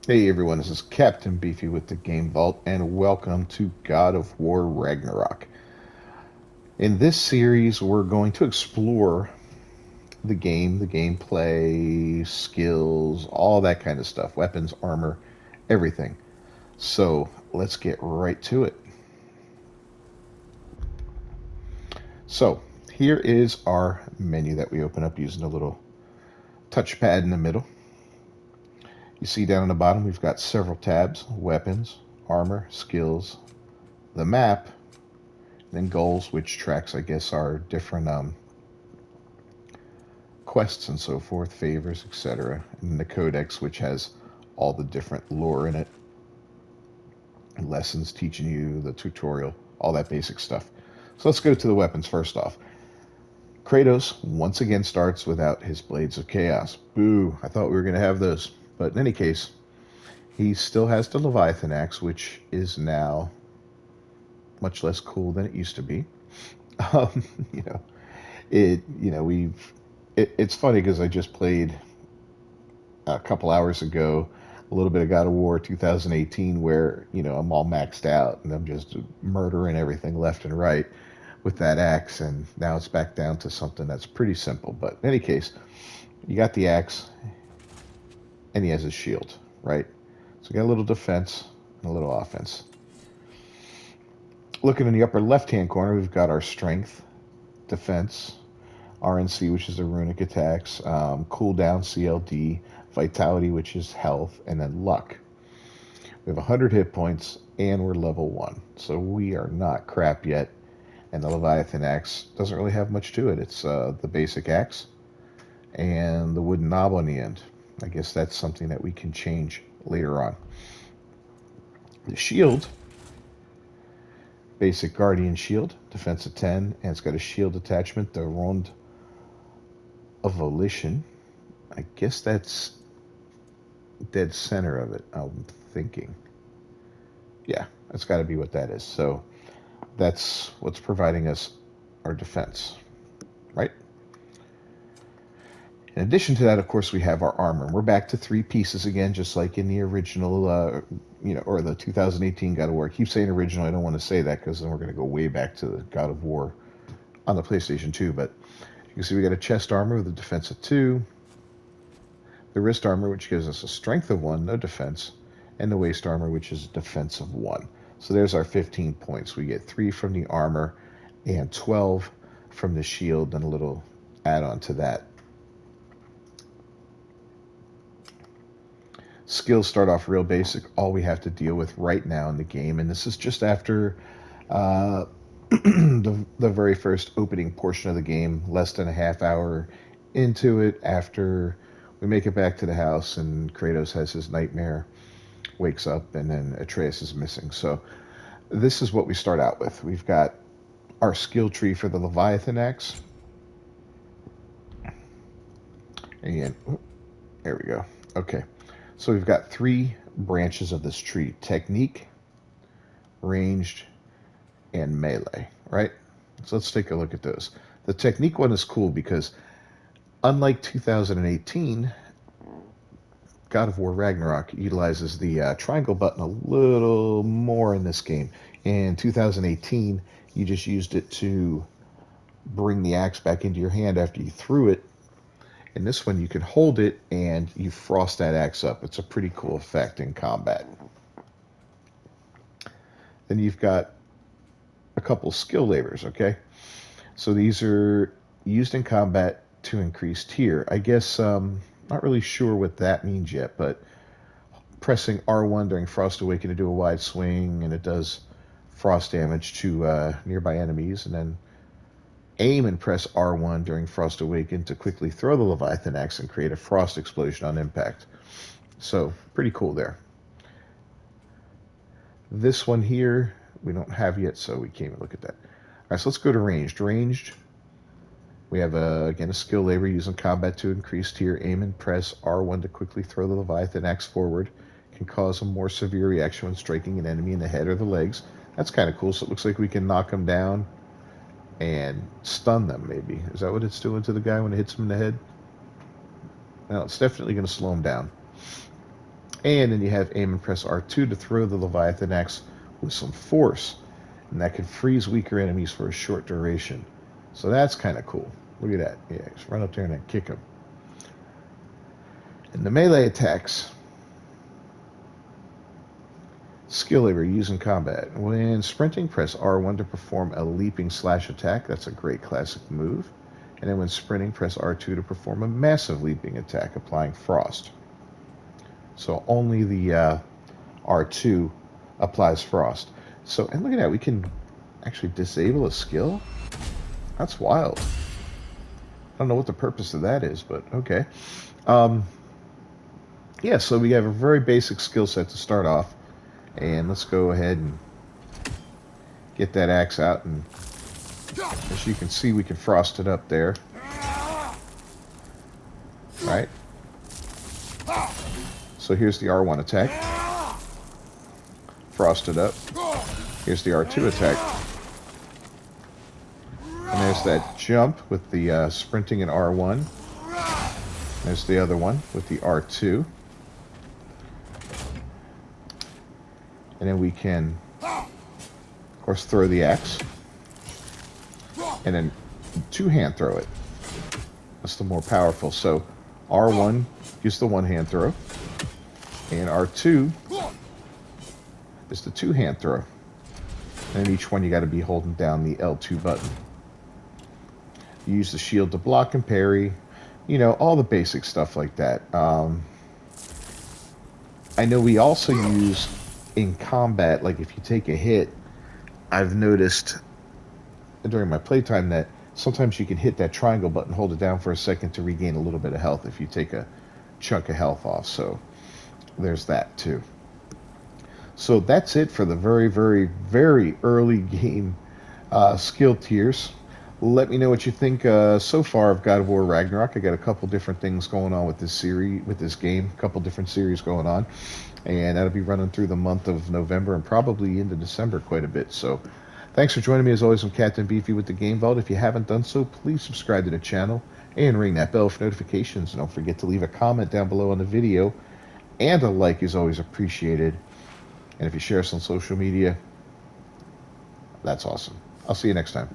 Hey everyone, this is Captain Beefy with the Game Vault, and welcome to God of War Ragnarok. In this series, we're going to explore the game, the gameplay, skills, all that kind of stuff, weapons, armor, everything. So let's get right to it. So here is our menu that we open up using a little touchpad in the middle. You see down on the bottom, we've got several tabs: weapons, armor, skills, the map, then goals, which tracks, I guess, our different quests and so forth, favors, etc. And the codex, which has all the different lore in it, lessons teaching you, the tutorial, all that basic stuff. So let's go to the weapons first off. Kratos once again starts without his Blades of Chaos. Boo, I thought we were going to have those. But in any case, he still has the Leviathan axe, which is now much less cool than it used to be. Um, you know, it's funny because I just played a couple hours ago a little bit of God of War 2018 where, I'm all maxed out and I'm just murdering everything left and right with that axe, and now it's back down to something that's pretty simple. But in any case, you got the axe and he has his shield, right? So we got a little defense and a little offense. Looking in the upper left-hand corner, we've got our strength, defense, RNC, which is the runic attacks, cooldown, CLD, vitality, which is health, and then luck. We have 100 hit points, and we're level 1. So we are not crap yet. And the Leviathan axe doesn't really have much to it. It's the basic axe and the wooden knob on the end. I guess that's something that we can change later on. The shield, basic guardian shield, defense of 10, and it's got a shield attachment, the Rond of Volition. I guess that's dead center of it, I'm thinking. Yeah, that's got to be what that is. So that's what's providing us our defense, right? In addition to that, of course, we have our armor. We're back to three pieces again, just like in the original, or the 2018 God of War. I keep saying original. I don't want to say that because then we're going to go way back to the God of War on the PlayStation 2. But you can see we got a chest armor with a defense of 2, the wrist armor, which gives us a strength of 1, no defense, and the waist armor, which is a defense of 1. So there's our 15 points. We get 3 from the armor and 12 from the shield, and a little add-on to that. Skills start off real basic. All we have to deal with right now in the game, and this is just after the very first opening portion of the game, less than a half hour into it, after we make it back to the house and Kratos has his nightmare, wakes up, and then Atreus is missing. So this is what we start out with. We've got our skill tree for the Leviathan axe. And there we go. Okay. So we've got 3 branches of this tree: technique, ranged, and melee, right? So let's take a look at those. The technique one is cool because unlike 2018, God of War Ragnarok utilizes the triangle button a little more in this game. In 2018, you just used it to bring the axe back into your hand after you threw it. In this one, you can hold it and you frost that axe up. It's a pretty cool effect in combat. Then you've got a couple skill labors, okay? So these are used in combat to increase tier. I guess not really sure what that means yet, but pressing R1 during Frost Awaken to do a wide swing, and it does frost damage to nearby enemies, and then aim and press R1 during Frost Awaken to quickly throw the Leviathan axe and create a frost explosion on impact. So, pretty cool there. This one here, we don't have yet, so we can't even look at that. All right, so let's go to ranged. Ranged, we have, again, a skill labor used in combat to increase tier. Aim and press R1 to quickly throw the Leviathan axe forward. Can cause a more severe reaction when striking an enemy in the head or the legs. That's kind of cool. So it looks like we can knock them down and stun them, maybe. Is that what it's doing to the guy when it hits him in the head? No, it's definitely going to slow him down. And then you have aim and press R2 to throw the Leviathan axe with some force. And that can freeze weaker enemies for a short duration. So that's kind of cool. Look at that. Yeah, just run up there and then kick them. And the melee attacks. Skill lever used in combat. When sprinting, press R1 to perform a leaping slash attack. That's a great classic move. And then when sprinting, press R2 to perform a massive leaping attack, applying frost. So only the R2 applies frost. So, and look at that, we can actually disable a skill? That's wild. I don't know what the purpose of that is, but okay. Yeah, so we have a very basic skill set to start off. And let's go ahead and get that axe out. And as you can see, we can frost it up there. Right? So here's the R1 attack. Frost it up. Here's the R2 attack. And there's that jump with the sprinting in R1. There's the other one with the R2. And then we can, of course, throw the axe. And then two-hand throw it. That's the more powerful. So R1 is the one-hand throw. And R2 is the two-hand throw. And each one you got to be holding down the L2 button. You use the shield to block and parry. You know, all the basic stuff like that. I know we also use in combat, like if you take a hit, I've noticed during my playtime that sometimes you can hit that triangle button, hold it down for a second to regain a little bit of health if you take a chunk of health off. So there's that too. So that's it for the very, very, very early game skill tiers. Let me know what you think so far of God of War Ragnarok. I got a couple different things going on with this series, with this game. A couple different series going on, and that'll be running through the month of November and probably into December quite a bit. So, thanks for joining me as always. I'm Captain Beefy with the Game Vault. If you haven't done so, please subscribe to the channel and ring that bell for notifications. And don't forget to leave a comment down below on the video, and a like is always appreciated. And if you share us on social media, that's awesome. I'll see you next time.